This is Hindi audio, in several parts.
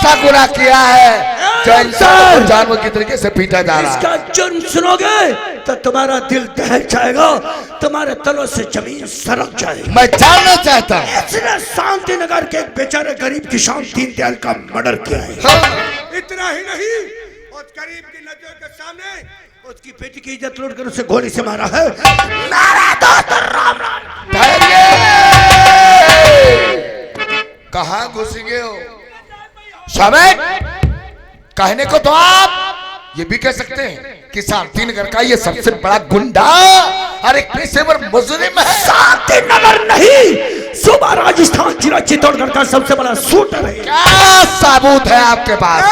ऐसा गुनाह किया है जो इंसान जानवर की तरीके से पीटा जा रहा है। इसका जुर्म सुनोगे तो तुम्हारा दिल दहल जाएगा, तुम्हारे तलों से जमीन सरक जाएगी। मैं जानना चाहता हूँ इसने शांति नगर के एक बेचारे गरीब किसान दीनदयाल का मर्डर किया है। इतना ही नहीं, उस गरीब की नजर के सामने उसकी बेटी की इज्जत लूट कर उसे गोली से मारा है। मेरा दोस्त राम कहाँ घुस गए हो? समय कहने को तो आप ये भी कह सकते हैं कि शांति नगर का ये सबसे बड़ा गुंडा और एक पेशेवर मुजरिम है। शांति नगर नहीं, सुबह राजस्थान जिला चित्तौड़गढ़ का सबसे बड़ा शूटर है। क्या सबूत है आपके पास?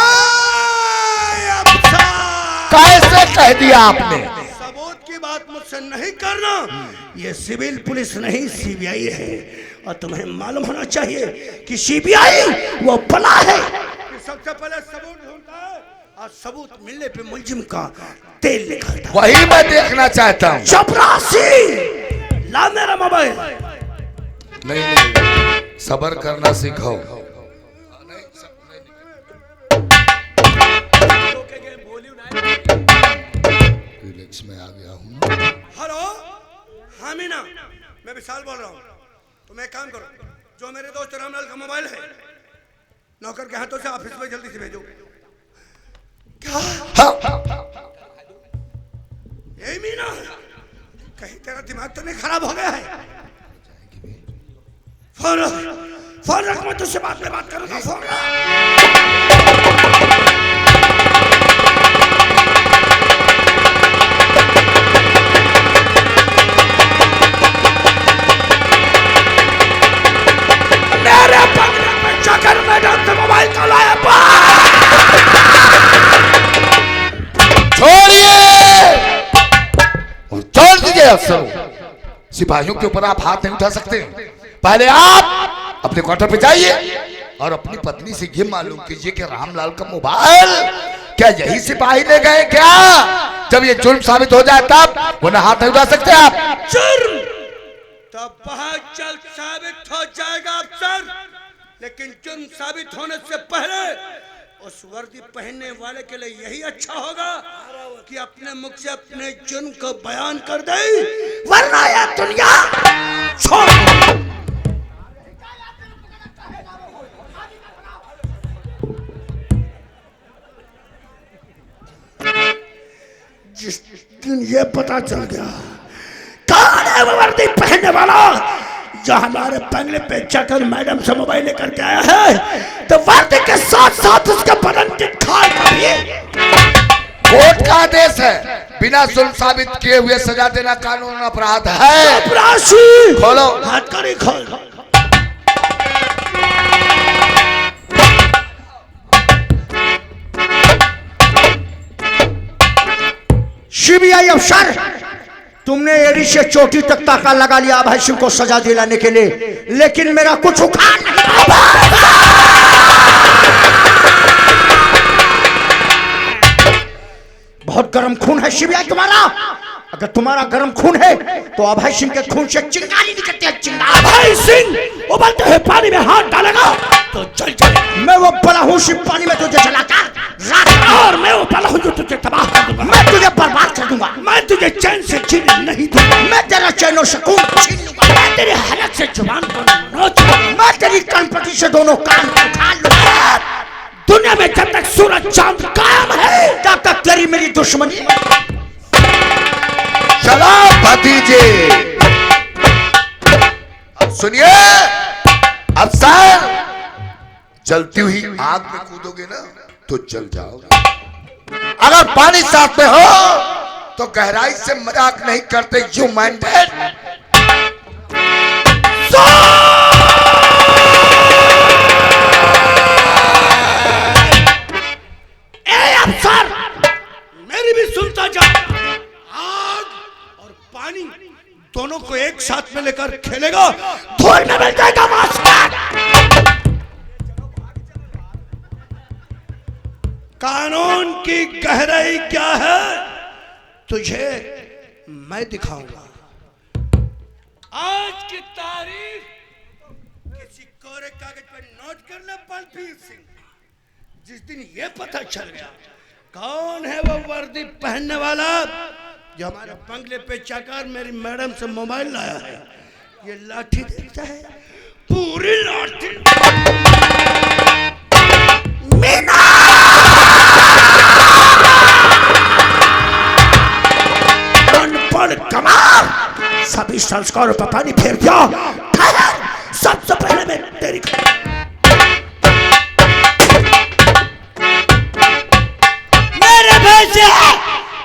कैसे कह दिया आपने? सबूत की बात मुझसे नहीं करना, ये सिविल पुलिस नहीं सीबीआई है। और तुम्हें मालूम होना चाहिए कि सीबीआई वो बला है कि सबसे पहले सबूत ढूंढता है और सबूत मिलने पे मुलजिम का तेल निकालता है। वही मैं देखना चाहता हूँ। चपरासी, ला मेरा मोबाइल। नहीं, सबर करना सीखो। में आ गया हूँ। हेलो, हाँ मीना, मैं विशाल बोल रहा हूँ। तुम एक काम करो, जो मेरे दोस्त रामलाल का मोबाइल है नौकर के हाथों से ऑफिस में जल्दी से भेजो। क्या? ए मीना, कहीं तेरा दिमाग तो नहीं खराब हो गया है? फोन रख, मैं तुझसे बाद में बात करूंगा। फोन मोबाइल का लाया। छोड़िए और छोड़ दीजिए अफसरों। सिपाहियों के ऊपर आप हाथ नहीं उठा सकते। पहले आप अपने क्वार्टर पे जाइए और अपनी पत्नी से ये मालूम कीजिए कि रामलाल का मोबाइल क्या यही सिपाही ले गए क्या? जब ये जुर्म साबित हो जाए तब वो हाथ नहीं उठा सकते आप। जुर्म तब बहुत जल्द साबित हो जाएगा अफसर, लेकिन जुर्म साबित होने से पहले उस वर्दी पहनने वाले के लिए यही अच्छा होगा कि अपने मुख से अपने जुर्म को बयान कर दे, वरना यह दुनिया छोड़। जिस दिन ये पता चल गया कौन है वो वर्दी पहनने वाला जो हमारे बंगले पे जाकर मैडम से मोबाइल लेकर के आया है, तो वर्दी के साथ साथ उसके बदन की खाल भी। कोर्ट का आदेश है, बिना जुर्म साबित किए हुए सजा देना कानून अपराध है। खोलो हाथ करी, खोल। सीबीआई अफसर, तुमने एड़ी से चोटी तक ताका लगा लिया अभय सिंह को सजा दिलाने के लिए, लेकिन मेरा कुछ उखाड़ नहीं। बहुत गर्म खून है सीबीआई तुम्हारा। अगर तुम्हारा गर्म खून है तो अभय सिंह के खून से चिंगारी निकलती है। चिंगारी अभय सिंह उबलते हुए पानी में हाथ डालेगा तो जल जाएगा। मैं वो बला हूँ शिव पानी में तुझे जलाकर रात, और मैं वो बला हूँ जो तुझे तबाह कर दूंगा। मैं तुझे बर्बाद कर दूंगा। मैं तुझे चैन से जीने नहीं दूंगा। मैं तेरा चैन और सुकून छीन लूंगा। मैं तेरे हलक से जुबान को नोच लूंगा। मैं तेरी कनपटी से दोनों कान उखाड़ लूंगा। दुनिया में जब तक सूरज चांद कायम है तब तक तेरी मेरी दुश्मनी। चलो भतीजे, अब सुनिए अफसर, जलती हुई आग में कूदोगे ना तो जल जाओगे। अगर पानी साथ में हो तो गहराई से मजाक नहीं करते। You minded. अफसर, मेरी भी सुनता जा। आग और पानी दोनों को एक साथ में लेकर खेलेगा, धूल में मिल जाएगा मास्टर। कानून की गहराई क्या है तुझे मैं दिखाऊंगा। आज की तारीख किसी कोरे कागज पर नोट कर ले बलबीर सिंह। जिस दिन ये पता चल गया कौन है वो वर्दी पहनने वाला जो हमारे बंगले पे जाकर मेरी मैडम से मोबाइल लाया है, ये लाठी देखता है, पूरी लाठी मीना अनपढ़ कमाल, सभी संस्कारों पर पानी फेर दिया। सबसे पहले मैं तेरी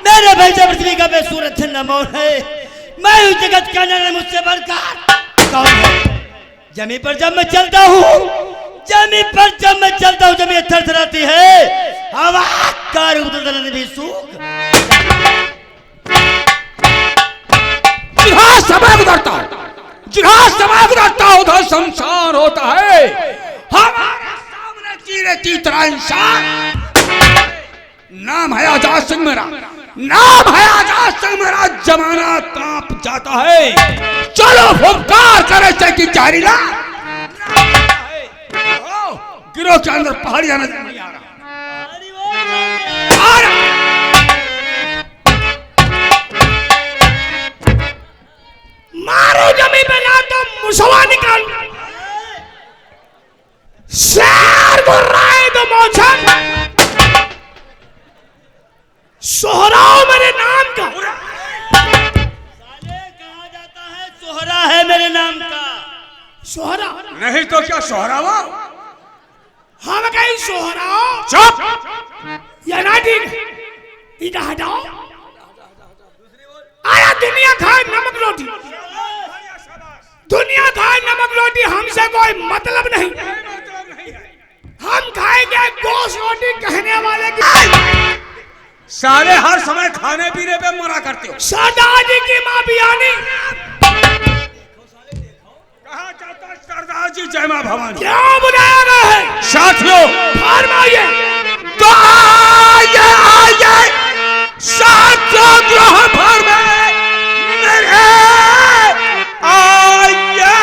मेरे भैया पृथ्वी का बेसूरत नमोन है, मैं हूँ जगत का जनक, मुझसे बढ़कर कौन है? जमी पर जब मैं चलता हूँ, जमी पर जब मैं चलता हूँ, जमी थरथराती है, हवा का रूप बदलने भी सूख। जहाँ समय गुजरता है, जहाँ समय गुजरता है उधर शमशान होता है। हमारे सामने चीरे चीतरा इंसान, नाम है आजाद सिंह मेरा, नाम है आजाद सिंह मेरा, जमाना कांप जाता है। चलो फुफकार करे से की जहरीला गिरोह के अंदर पहाड़ियां नजर नहीं आ रहा। मारो जमीन पे ना तो मुसवा निकाल, शेर बोल रहा है तो मौछन सोहराओ मेरे नाम का। साले कहा जाता है सोहरा है मेरे नाम का। सोहरा नहीं तो क्या सोहरावा? हम कहीं सोहराओ। चुप। ये ना ठीक, इधर हटाओ। आया दुनिया खाए नमक रोटी, दुनिया खाए नमक रोटी, हमसे कोई मतलब नहीं। हम खाएंगे गोश्त रोटी कहने वाले की। सारे हर समय खाने पीने पे मरा करते हो। सरदार जी की माँ बियानी, कहा जाता है सरदार जी जय मां भवानी। क्यों बुलाया गया है? साथियों फरमाइए। तो आइए साथियों ग्रह भर में मेरे आइए।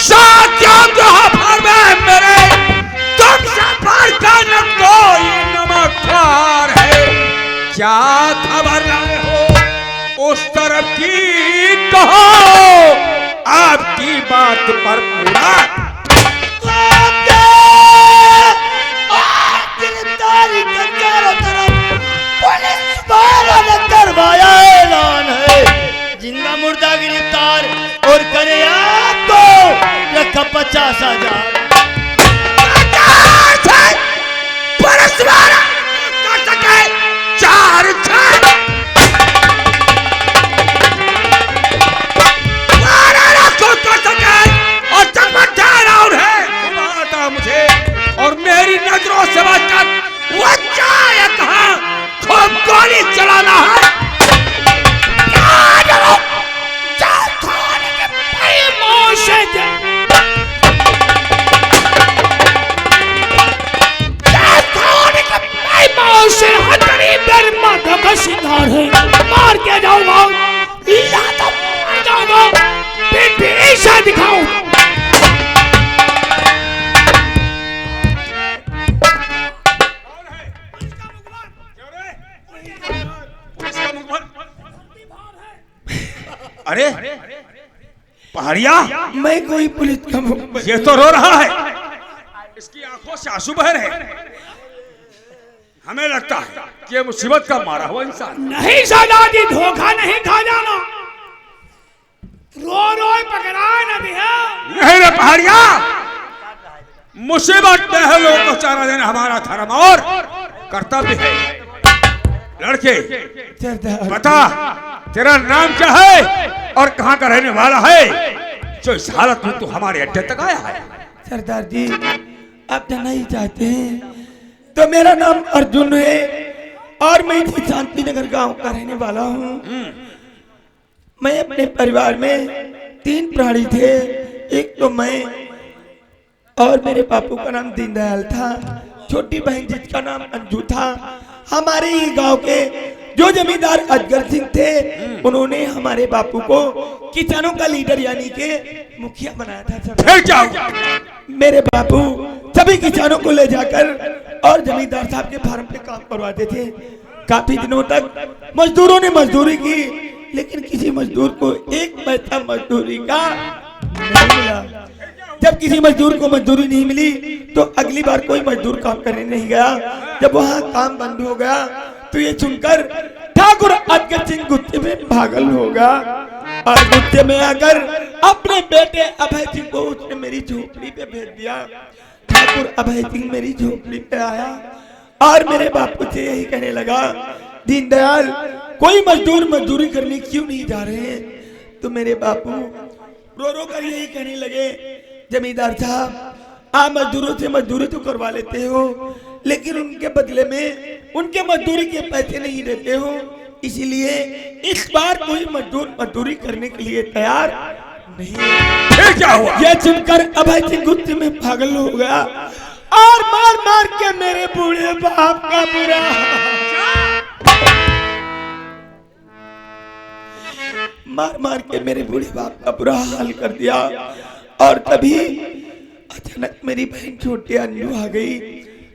साथियों ग्रह भर में मेरे तुमसे बढ़कर न कोई नमकदार है। क्या खबर लाए हो उस तरफ की कहो, आपकी बात पर पूरा गिरफ्तारी के चारों तरफ पुलिस वालों ने करवाया ऐलान है, जिंदा मुर्दा गिरफ्तार और करे आपको रखा 50,000। परस्पर कर सके 4 कर सके और चमत्कार मुझे और मेरी नजरों से बचकर वो चाहे कहां खूब गोली चलाना है। सिंगार है, मार के जाऊंगा या तो मर जाऊंगा, फिर भी ऐसा दिखाओ। अरे पहाड़िया, मैं कोई पुलिस का, ये तो रो रहा है, इसकी आंखों से आंसू बह रहे हैं। हमें लगता है कि ये मुसीबत का मारा हुआ इंसान। नहीं सरदार जी, धोखा नहीं खा जाना, रो रो पकड़ा न दिया। नहीं रे पहाड़िया, मुसीबत में है लोगों को चारा देना हमारा धर्म और कर्तव्य है। लड़के बता तेरा नाम क्या है और कहाँ का रहने वाला है जो इस हालत में तू हमारे अड्डे तक आया है? सरदार जी, आप जानना ही चाहते हैं तो मेरा नाम अर्जुन है और मैं इसी शांति नगर गांव का रहने वाला हूँ। मैं अपने परिवार में 3 प्राणी थे, एक तो मैं और मेरे बापू का नाम दीनदयाल था, छोटी बहन जिसका नाम अंजू था। हमारे ही गांव के जो जमींदार अजगर सिंह थे उन्होंने हमारे बापू को किसानों का लीडर यानी के मुखिया बनाया था सरदार। फिर क्या हुआ? मेरे बापू सभी किसानों को ले जाकर और जमींदार साहब के फार्म पे काम करवाते थे। काफी दिनों तक मजदूरों ने मजदूरी की, लेकिन किसी मजदूर को एक पैसा मजदूरी का नहीं मिला। जब किसी मजदूर को मजदूरी नहीं मिली तो अगली बार कोई मजदूर काम करने नहीं गया। जब वहाँ काम बंद हो गया तो ये सुनकर ठाकुर अजगर सिंह गुस्से में पागल हो गया और गुस्से में आकर अपने बेटे अभय सिंह को उसने मेरी झोपड़ी पे भेज दिया। ठाकुर अभय सिंह मेरी झोपड़ी पे आया और मेरे बापू से यही कहने लगा, दीनदयाल कोई मजदूर मजदूरी करने क्यों नहीं जा रहे हैं? तो मेरे बापू रो रो कर यही कहने लगे, जमींदार साहब आप मजदूरों से मजदूरी तो करवा लेते हो, लेकिन उनके बदले में उनके मजदूरी के पैसे नहीं देते हो, इसीलिए इस बार कोई मजदूर मजदूरी करने के लिए तैयार नहीं। फिर क्या हुआ? यह सुनकर अभय सिंह गुस्से में पागल हो गया और मार मार के मेरे बूढ़े बाप का बुरा मार मार के मेरे बूढ़े बाप का बुरा हाल कर दिया। और तभी अचानक मेरी बहन छोटी अंजू आ गई।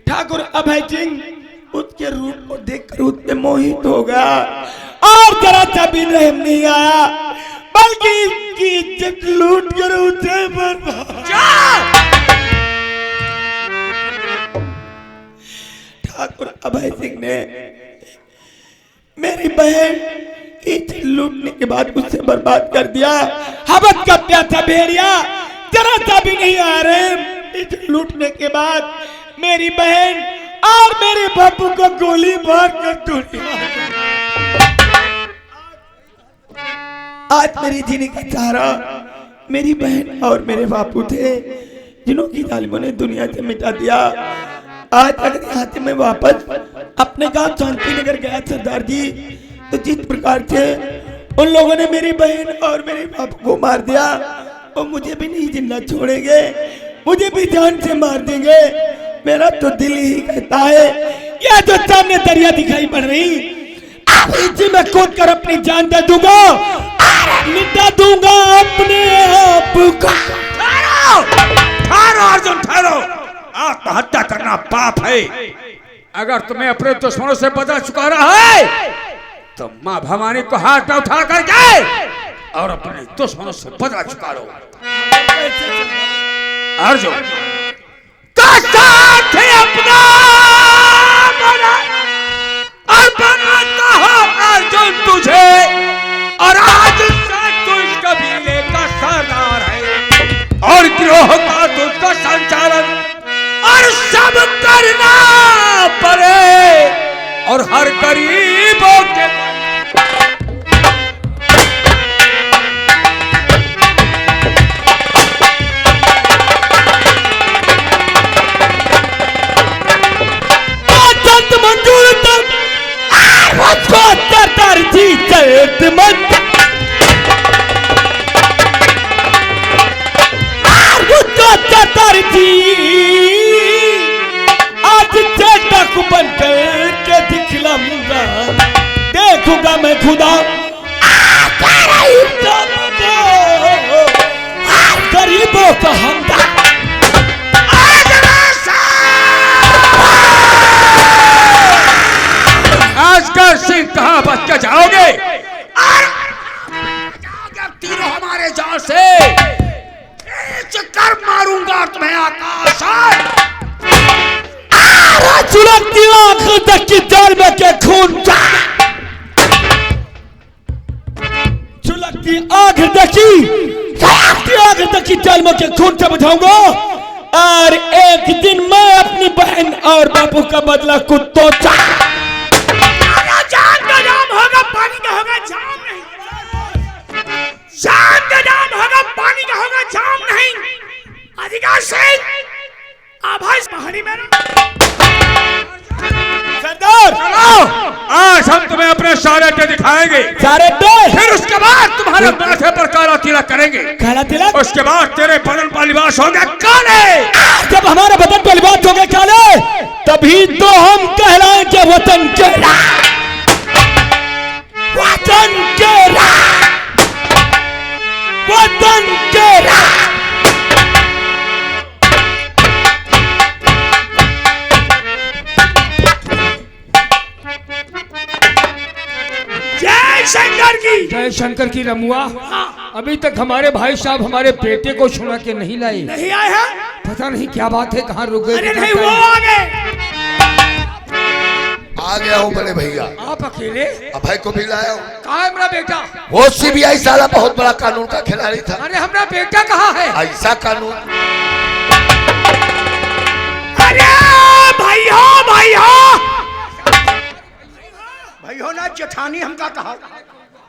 ठाकुर अभय सिंह उसके रूप को देखकर उस पे मोहित हो गया और जरा सा भी रहम नहीं आया, बल्कि इसकी इज्जत लूट कर उसे ठाकुर अभय सिंह ने मेरी बहन इज्जत लूटने के बाद उससे बर्बाद कर दिया। हवस का प्यासा भेड़िया जरा सा भी नहीं आ रहे। इज्जत लूटने के बाद मेरी बहन और मेरे बापू को गोली मार कर दुनिया। आज मेरी जीने का सहारा मेरी बहन और मेरे बापू थे, जिन्होंने जालिमों ने दुनिया से मिटा दिया। आज अगर यहाँ से मैं वापस अपने गांव शांति नगर गया सरदार जी, तो जिस प्रकार से उन लोगों ने मेरी बहन और मेरे बापू को मार दिया, वो मुझे भी नहीं जिंदा छोड़ेंगे, मुझे भी जान से मार देंगे। मेरा तो दिल ही कहता है यह जो सामने दरिया दिखाई पड़ रही, इसी में कूद कर अपनी जान दे दूंगा, मिटा दूंगा अपने आप को। ठहरो अर्जुन ठहरो, आत्महत्या करना पाप है। अगर तुम्हें अपने दुश्मनों से बदला चुका रहा है तो माँ भवानी को हाथ में उठा करके और अपने दुश्मनों से बदला चुका लो। अर्जुन का साथ अपना बना और बनाता हो अर्जुन तुझे, और आज से तू इस कबीले का सरदार है और गिरोह का तुझका संचालन और सब करना पड़े, और हर गरीबों के मंजूर तक आज चेटक बनकर के दिखलाऊंगा, देखूंगा मैं खुदा गरीबों का हमदर्द। अजगर सिंह कहाँ बच के जाओगे? तीनों हमारे जाल से कर मारूंगा तुम्हें आकाश। चुलकती आंख तक की जाल में के खून, चुलकती आंख तक की जाल में के खून से बुझाऊंगा, और एक दिन मैं अपनी बहन और बापू का बदला कुत्तों जान का नाम होगा पानी का होगा जाम नहीं, जान का नाम होगा पानी का होगा जाम नहीं। अधिकार से आभास पहाड़ी में सरदार आज हम तुम्हें अपने सारे अड्डे दिखाएंगे, फिर उसके बाद तुम्हारे माथे पर काला तिलक करेंगे। काला तिलक? उसके बाद तेरे बदन पर लिबास होंगे काले। जब हमारे बदन पर लिबास होंगे काले, तभी तो हम कहलाएंगे वतन के वतन के वतन के जय शंकर की। जय शंकर की रमुआ। अभी तक हमारे भाई साहब हमारे बेटे को छुड़ा के नहीं लाए। नहीं आए हैं? पता नहीं क्या बात है, कहाँ रुक गए। अरे नहीं, वो आ गए। आ गया हूँ बड़े भैया। आप अकेले? अभय को भी लाया हूँ। कहाँ है मेरा बेटा? वो सीबीआई साला बहुत बड़ा कानून का खिलाड़ी था। अरे हमारा बेटा कहाँ है? ऐसा कानून। अरे भाई हो भाई हो ना जेठानी हमका कहा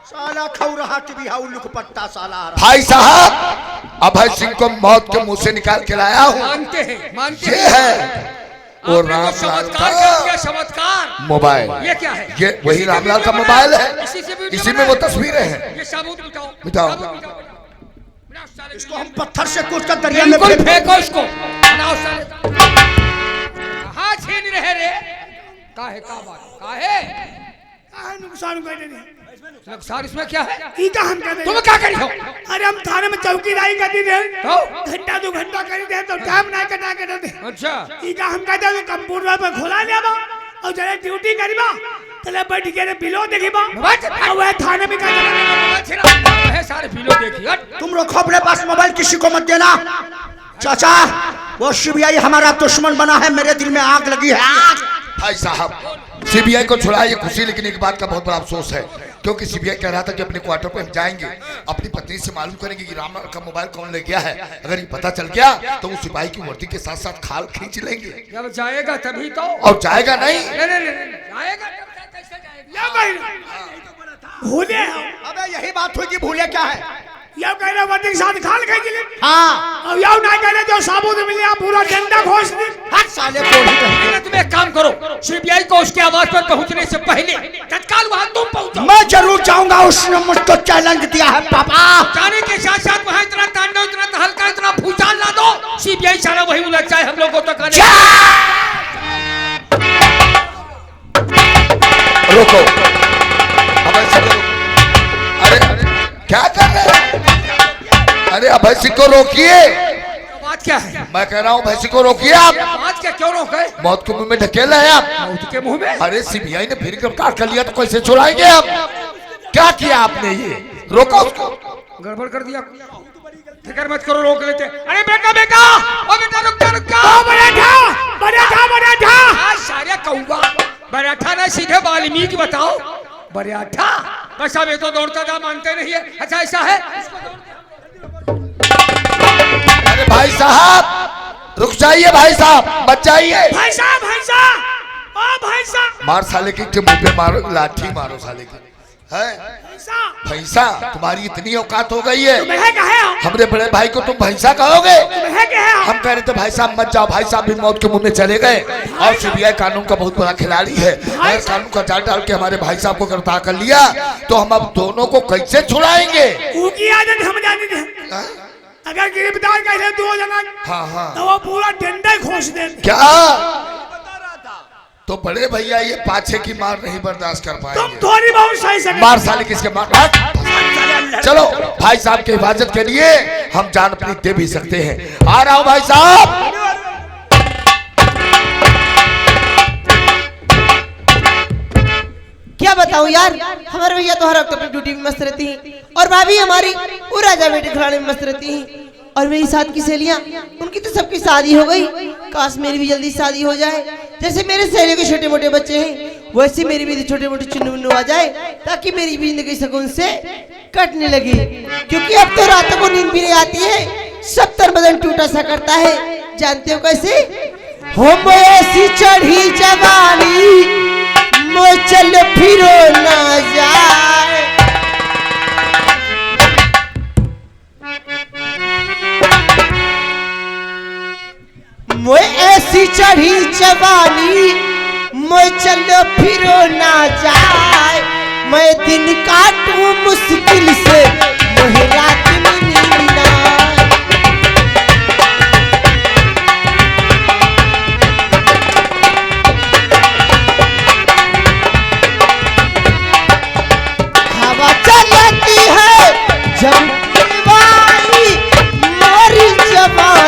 साला खौ रहा बिहाऊ लुक पट्टा साला आ रहा। भाई साहब अभय सिंह को मौत के मुंह से निकाल के लाया हूँ। मानते हैं, मानते ये हैं। है वो आपने तो रामलाल चमत्कार कर दिया, का चमत्कार। मोबाइल। ये क्या है? ये वही रामलाल का मोबाइल है। इसी से वीडियो इसी में वो बनाए। तस्वीरें हैं। ये सबूत मिटाओ, मिटाओ। सबूत मिटाओ। इसको हम पत्थर से कूद कर दरिया में बिल्कुल फेंक फेंको इसको। बनाओ साले। कहाँ छीन रहे रे? काहे का बात? काहे? नुकसान कर देने नुकसान इसमें क्या है? ई का हम कर तुम क्या करी हो? अरे हम थाने में चौकीदारी करती थे, तो? घंटा 2 घंटा करी थे तो टाइम ना कटा के दे। अच्छा। ई का हम कहते हैं कंप्यूटर पे खोला लेबा और जरा ड्यूटी करीबा तले बैठ के रे बिलो देखीबा और वह थाने में का है सारे फिल्म देखी। हट। तुम लोग अपने पास मोबाइल किसी को मत देना। चाचा वो सीबीआई हमारा दुश्मन बना है, मेरे दिल में आग लगी है। भाई साहब सीबीआई को छुड़ाइए खुशी, लेकिन एक बात का बहुत बड़ा अफसोस है, क्योंकि सीबीआई कह रहा था कि अपने क्वार्टर पे हम जाएंगे, अपनी पत्नी से मालूम करेंगे कि रामलाल का मोबाइल कौन ले गया है। अगर ये पता चल गया तो वो सिपाही की वर्दी के साथ साथ खाल खींच लेंगे। जब जाएगा तभी तो। और जाएगा नहीं। नहीं, जाएगा कैसे जाएगा? भूले अबे यही बात हुई कि भूले क्या है? यो कह रहे वर्दी के साथ खाल खाई के लिए हाँ और यो ना कह रहे जो साबुत मिले आप पूरा डंडा घोष दे। हट साले बोल ही रहे। पहले तुम एक काम करो, सीबीआई को उसके आवाज पर पहुंचने से पहले तत्काल वहां तुम पहुंचो। मैं जरूर जाऊंगा, उसने मुझको चैलेंज दिया है पापा। जाने के साथ साथ वहां इतना तांडव, इतना तहलका, इतना भूचाल ला दो, सीबीआई सारा वही उलझ जाए हम लोग को तो कहने। रोको अभय सिंह को। अरे क्या कर रहे हैं? अरे अभय सिंह को रोकिए। बात क्या है? मैं कह रहा हूँ अभय सिंह को रोकिए आप। बात क्या, क्यों रोक गए? मौत के मुंह में ढकेल रहे हैं आप। मौत के मुंह में? अरे सीबीआई ने फिर गिरफ्तार कर लिया तो कैसे छुड़ाएंगे आप? क्या किया आपने? ये रोको उसको। गड़बड़ कर दिया। फिक्र मत करो, रोक लेते। अरे बेटा बेटा, ओ बेटा रुक जा, रुक जा। बड़ा आज सारे कौवा बराठा ना, सीधे वाल्मीकि बताओ। बराठा बसा वे तो दौड़ता था, मानते नहीं है। अच्छा ऐसा है? अरे भाई साहब रुक जाइए, भाई साहब मत जाइए। भाई साहब ओ भाई साहब मार साले के मुंह पे मारो, लाठी मारो साले की। है भैंसा? तुम्हारी इतनी औकात हो गई है, हमरे बड़े भाई को तुम भैंसा कहोगे? हम कह रहे थे भाई साहब मत जाओ। भाई साहब भी मौत के मुंह में चले गए। और सीबीआई कानून का बहुत बड़ा खिलाड़ी है। अगर कानून का जाल डाल के हमारे भाई साहब को गिरफ्तार कर लिया तो हम अब दोनों को कैसे छुड़ाएंगे? हम जाने थे अगर गिरफ्तार कर ले 2 जना हाँ तो वो पूरा डंडा खोस दे। क्या? तो बड़े भैया ये पाछे की मार नहीं बर्दाश्त कर तुम पाएंगे। थोड़ी बहुत सही से मार साले किसके मार। चलो भाई साहब की हिफाजत के लिए हम जान अपनी दे भी सकते हैं। आ रहा हूं भाई साहब। क्या बताऊं यार, हमारे भैया तो हर वक्त अपनी ड्यूटी में मस्त रहती हैं और भाभी हमारी वो राजा बेटे खिलाने में मस्त रहती हैं। और मेरी साथ की सहेलियां, उनकी तो सबकी शादी हो गई। काश मेरी भी जल्दी शादी हो जाए। जैसे मेरे सहेलियों के छोटे मोटे बच्चे हैं वैसे मेरी भी छोटे मोटे चुन्नू मुन्नू आ जाए, ताकि मेरी भी जिंदगी सुकून से कटने लगे। क्योंकि अब तो रातों को नींद भी नहीं आती है, सब तर बदन टूटा सा करता है। जानते हो कैसे? हो ऐसी चढ़ी जवानी मैं चल फिरो ना जाए। मैं ऐसी चढ़ी जवानी मैं चल फिरो ना जाए। मैं दिन काटूं मुश्किल से मुझे रात में नींद ना आए। बेवफा